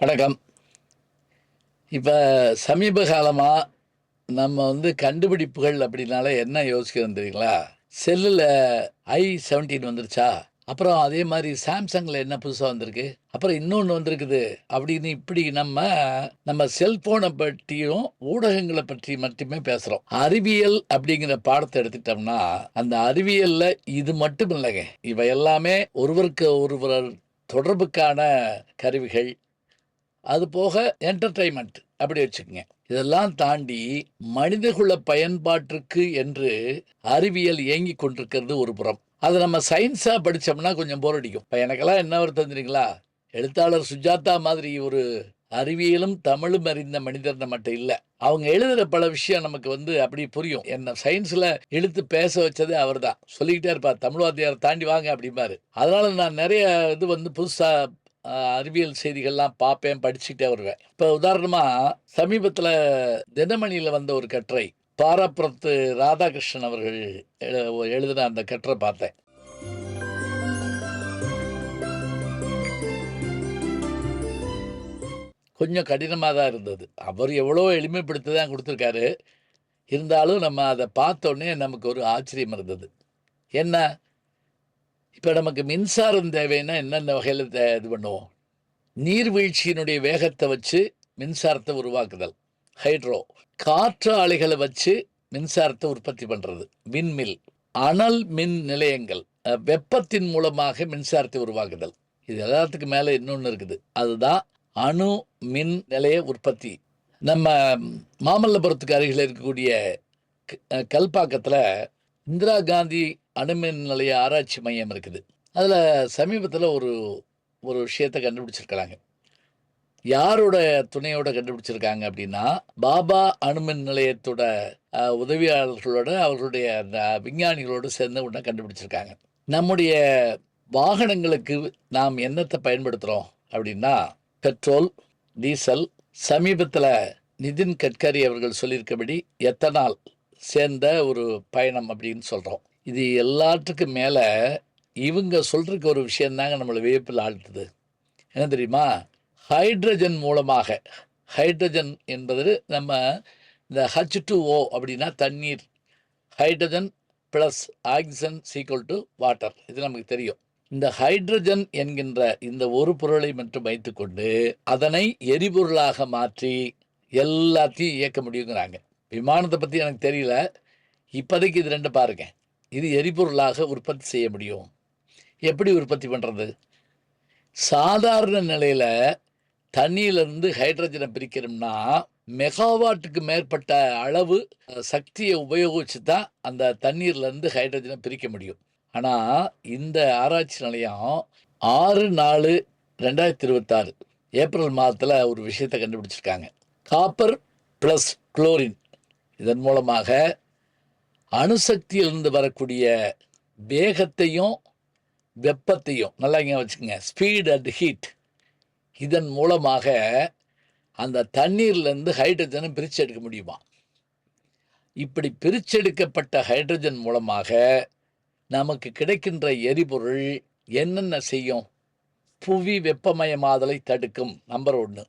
வணக்கம். இப்ப சமீப காலமா நம்ம கண்டுபிடிப்புகள் அப்படின்னாலே என்ன யோசிக்கிறோம் தெரியுங்களா? செல்லுல i17 வந்துருச்சா? அப்புறம் அதே மாரி Samsungல என்ன புதுசா வந்திருக்கு? அப்புறம் இன்னொன்னு வந்திருக்குது. அப்படின்னு இப்படி நம்ம செல்போன பற்றியும், ஊடகங்கள பற்றி மட்டுமே பேசுறோம். அறிவியல் அப்படிங்கிற பாடத்த எடுத்துட்டோம்னா, அந்த அறிவியல்ல இது மட்டும் இல்லங்க. இவை எல்லாமே ஒருவருக்கு ஒருவர் தொடர்புக்கான கருவிகள். அது போக என்டர்டெயின்மெண்ட் அப்படி வச்சுக்கங்க. இதெல்லாம் தாண்டி மனிதகுல பயன்பாட்டிற்கு என்று அறிவியல் இயங்கிக் கொண்டிருக்கிறது ஒரு புறம். அத நம்ம சயின்ஸா படிச்சோம்னா கொஞ்சம் போர் அடிக்கும். இப்ப எனக்கெல்லாம் என்ன வருத்தம் தெரியுங்களா? எழுத்தாளர் சுஜாதா மாதிரி ஒரு அறிவியலும், தமிழும் அறிந்த மனிதர் நம்மட்ட இல்ல. அவங்க எழுதுற பல விஷயம் நமக்கு அப்படி புரியும். என்ன சயின்ஸ்ல இழுத்து பேச வச்சதே அவர்தான். சொல்லிக்கிட்டே இருப்பார். தமிழ் வாத்தியார தாண்டி வாங்க அப்படிம்பாரு. அதனால நான் நெறைய இது புதுசா அறிவியல் செய்திகள்லாம் பார்ப்பேன், படிச்சுக்கிட்டே வருவேன். இப்ப உதாரணமா சமீபத்தில தினமணியில வந்த ஒரு கட்டுரை. பாராப்புறத்து ராதாகிருஷ்ணன் அவர்கள் எழுதின அந்த கட்டுரை பார்த்தேன். கொஞ்சம் கடினமா தான் இருந்தது. அவர் எவ்வளோ எளிமைப்படுத்தி தான் குடுத்துருக்காரு. இருந்தாலும் நம்ம அத பார்த்தோனே நமக்கு ஒரு ஆச்சரியம் இருந்தது. என்ன, இப்ப நமக்கு மின்சாரம் தேவைன்னா என்னென்ன வகையில இது பண்ணுவோம்? நீர்வீழ்ச்சியினுடைய வேகத்த வச்சு மின்சாரத்த உருவாக்குதல், ஹைட்ரோ. காற்று ஆலைகள வச்சு மின்சாரத்த உற்பத்தி பண்றது, விண்மில். அனல் மின் நிலையங்கள், வெப்பத்தின் மூலமாக மின்சாரத்தை உருவாக்குதல். இது எல்லாத்துக்கும் மேல இன்னொன்னு இருக்குது. அதுதான் அணு மின் நிலைய உற்பத்தி. நம்ம மாமல்லபுரத்துக்கு அருகில இருக்கக்கூடிய கல்பாக்கத்துல இந்திரா காந்தி அணுமின் நிலைய ஆராய்ச்சி மையம் இருக்குது. அதுல சமீபத்தில ஒரு ஒரு விஷயத்த கண்டுபிடிச்சிருக்கிறாங்க. யாரோட துணையோட கண்டுபிடிச்சிருக்காங்க அப்படின்னா, பாபா அணுமின் நிலையத்தோட உதவியாளர்களோட, அவர்களுடைய அந்த விஞ்ஞானிகளோடு சேர்ந்து ஒண்ண கண்டுபிடிச்சிருக்காங்க. நம்முடைய வாகனங்களுக்கு நாம் என்னத்த பயன்படுத்துறோம் அப்படின்னா, பெட்ரோல், டீசல், சமீபத்தில நிதின் கட்கரி அவர்கள் சொல்லியிருக்கபடி எத்தனால் சேர்ந்த ஒரு பயணம் அப்படின்னு சொல்றோம். இது எல்லாத்துக்கும் மேல இவங்க சொல்றதுக்கு ஒரு விஷயம் தாங்க நம்மள வியப்பில் ஆழ்த்துது. என்ன தெரியுமா? ஹைட்ரஜன் மூலமாக, ஹைட்ரஜன் என்பது நம்ம இந்த H2O அப்படின்னா தண்ணீர். Hydrogen plus oxygen equal to water. இது நமக்கு தெரியும். இந்த ஹைட்ரஜன் என்கின்ற இந்த ஒரு பொருளை மட்டும் வைத்துக்கொண்டு அதனை எரிபொருளாக மாற்றி எல்லாத்தையும் இயக்க முடியுங்கிறாங்க. விமானத்தை பத்தி எனக்கு தெரியல. இப்போதைக்கு இது 2 பாருங்க. இது எரிபொருளாக உற்பத்தி செய்ய முடியும். எப்படி உற்பத்தி பண்றது? சாதாரண நிலையில தண்ணியிலிருந்து ஹைட்ரஜனை பிரிக்கிறோம்னா, மெகாவாட்டுக்கு மேற்பட்ட அளவு சக்தியை உபயோகிச்சு தான் அந்த தண்ணீர்லேருந்து ஹைட்ரஜனை பிரிக்க முடியும். ஆனா, இந்த ஆராய்ச்சி நிலையம் 6/4/2026 ஏப்ரல் மாதத்துல ஒரு விஷயத்த கண்டுபிடிச்சிருக்காங்க. Copper plus chlorine. இதன் மூலமாக அணுசக்தியிலிருந்து வரக்கூடிய வேகத்தையும், வெப்பத்தையும் நல்லா ஞாபகம் வச்சுக்கங்க. Speed and heat. இதன் மூலமாக அந்த தண்ணீர்லேருந்து ஹைட்ரஜனை பிரிச்சு எடுக்க முடியுமா? இப்படி பிரிச்செடுக்கப்பட்ட ஹைட்ரஜன் மூலமாக நமக்கு கிடைக்கின்ற எரிபொருள் என்னென்ன செய்யும்? புவி வெப்பமயமாதலை தடுக்கும், நம்பர் 1.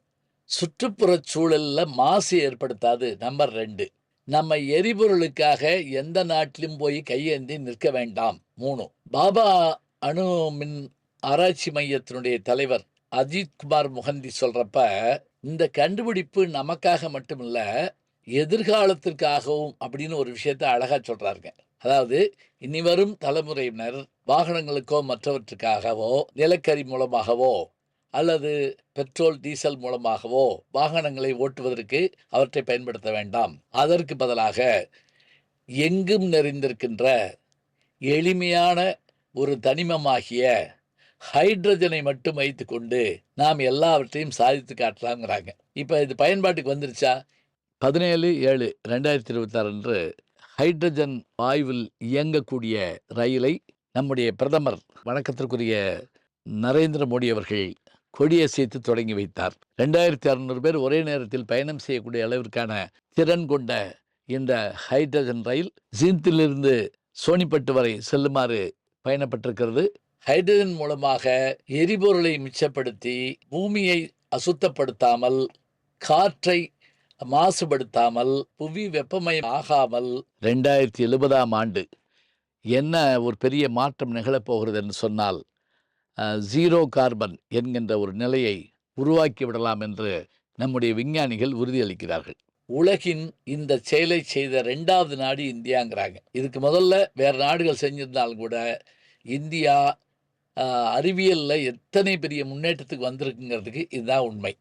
சுற்றுப்புறச் சூழல்ல மாசு ஏற்படுத்தாது, நம்பர் 2. நம்ம எரிபொருளுக்காக எந்த நாட்டிலும் போய் கையேந்தி நிற்க வேண்டாம், 3. பாபா அணு மின் ஆராய்ச்சி மையத்தினுடைய தலைவர் அஜித் குமார் முகந்தி சொல்றப்ப, இந்த கண்டுபிடிப்பு நமக்காக மட்டுமில்ல, எதிர்காலத்திற்காகவும் அப்படின்னு ஒரு விஷயத்த அழகா சொல்றாருங்க. அதாவது இனிவரும் தலைமுறையினர் வாகனங்களுக்கோ மற்றவற்றுக்காகவோ நிலக்கரி மூலமாகவோ அல்லது பெட்ரோல் டீசல் மூலமாகவோ வாகனங்களை ஓட்டுவதற்கு அவற்றை பயன்படுத்த வேண்டாம். அதற்கு பதிலாக எங்கும் நிறைந்திருக்கின்ற எளிமையான ஒரு தனிமமாகிய ஹைட்ரஜனை மட்டும் வைத்துக்கொண்டு நாம் எல்லாவற்றையும் சாதித்து காட்டலாம்ங்கிறாங்க. இப்ப இது பயன்பாட்டுக்கு வந்துருச்சா? 17/7/2026 அன்று ஹைட்ரஜன் வாயுவில் இயங்கக்கூடிய ரயிலை நம்முடைய பிரதமர் வணக்கத்திற்குரிய நரேந்திர மோடி அவர்கள் கொடியசைத்து தொடங்கி வைத்தார். 2600 பேர் ஒரே நேரத்தில் பயணம் செய்யக்கூடிய அளவிற்கான திறன் கொண்ட இந்த ஹைட்ரஜன் ரயில் ஜிந்திலிருந்து சோனிப்பட்டு வரை செல்லுமாறு பயணப்பட்டிருக்கிறது. ஹைட்ரஜன் மூலமாக எரிபொருளை மிச்சப்படுத்தி பூமியை அசுத்தப்படுத்தாமல், காற்றை மாசுபடுத்தாமல், புவி வெப்பமயம் ஆகாமல் 2070ஆம் ஆண்டு என்ன ஒரு பெரிய மாற்றம் நிகழப்போகிறது என்று சொன்னால், ஜீரோ கார்பன் என்கின்ற ஒரு நிலையை உருவாக்கி விடலாம் என்று நம்முடைய விஞ்ஞானிகள் உறுதியளிக்கிறார்கள். உலகின் இந்த செயலை செய்த 2வது நாடு இந்தியாங்கிறாங்க. இதுக்கு முதல்ல வேறு நாடுகள் செஞ்சிருந்தாலும் கூட இந்தியா அறிவியலில் எத்தனை பெரிய முன்னேற்றத்துக்கு வந்திருக்குங்கிறதுக்கு இதுதான் உண்மை.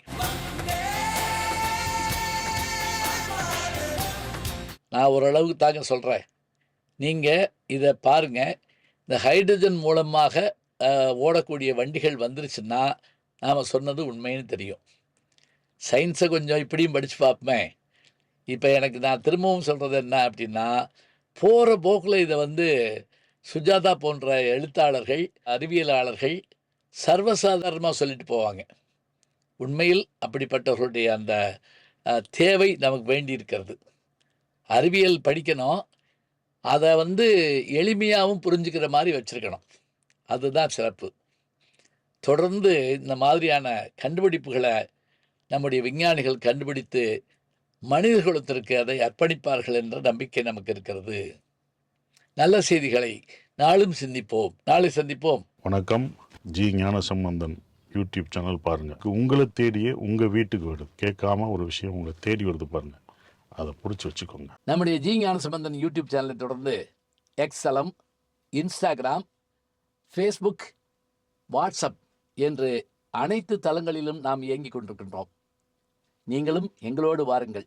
நான் ஓரளவுக்கு தாங்க சொல்கிறேன். நீங்கள் இதை பாருங்கள். இந்த ஹைட்ரஜன் மூலமாக ஓடக்கூடிய வண்டிகள் வந்துருச்சுன்னா நாம் சொன்னது உண்மைன்னு தெரியும். சயின்ஸை கொஞ்சம் இப்படியும் படித்து பார்ப்போமே. இப்போ எனக்கு நான் திரும்பவும் சொல்கிறது என்ன அப்படின்னா, போகிற போக்கில் இதை சுஜாதா போன்ற எழுத்தாளர்கள், அறிவியலாளர்கள் சர்வசாதாரணமாக சொல்லிட்டு போவாங்க. உண்மையில் அப்படிப்பட்டவர்களுடைய அந்த தேவை நமக்கு வேண்டியிருக்கிறது. அறிவியல் படிக்கணும், அதை எளிமையாகவும் புரிஞ்சுக்கிற மாதிரி வச்சுருக்கணும். அதுதான் சிறப்பு. தொடர்ந்து இந்த மாதிரியான கண்டுபிடிப்புகளை நம்முடைய விஞ்ஞானிகள் கண்டுபிடித்து மனித குலத்திற்கு அதை அர்ப்பணிப்பார்கள் என்ற நம்பிக்கை நமக்கு இருக்கிறது. நல்ல செய்திகளை நாளும் சிந்திப்போம். நாளை சந்திப்போம். வணக்கம். ஜி ஞானசம்பந்தன் யூடியூப் சேனல் பாருங்க. உங்களை தேடியே உங்க வீட்டுக்கு வருது. கேட்காம ஒரு விஷயம் உங்களை தேடி வருது பாருங்க, அதை பிடிச்சி வச்சுக்கோங்க. நம்முடைய ஜி ஞானசம்பந்தன் யூடியூப் சேனலை தொடர்ந்து எக்ஸலம், இன்ஸ்டாகிராம், ஃபேஸ்புக், வாட்ஸ்அப் என்று அனைத்து தளங்களிலும் நாம் இயங்கிக் கொண்டிருக்கின்றோம். நீங்களும் எங்களோடு வாருங்கள்.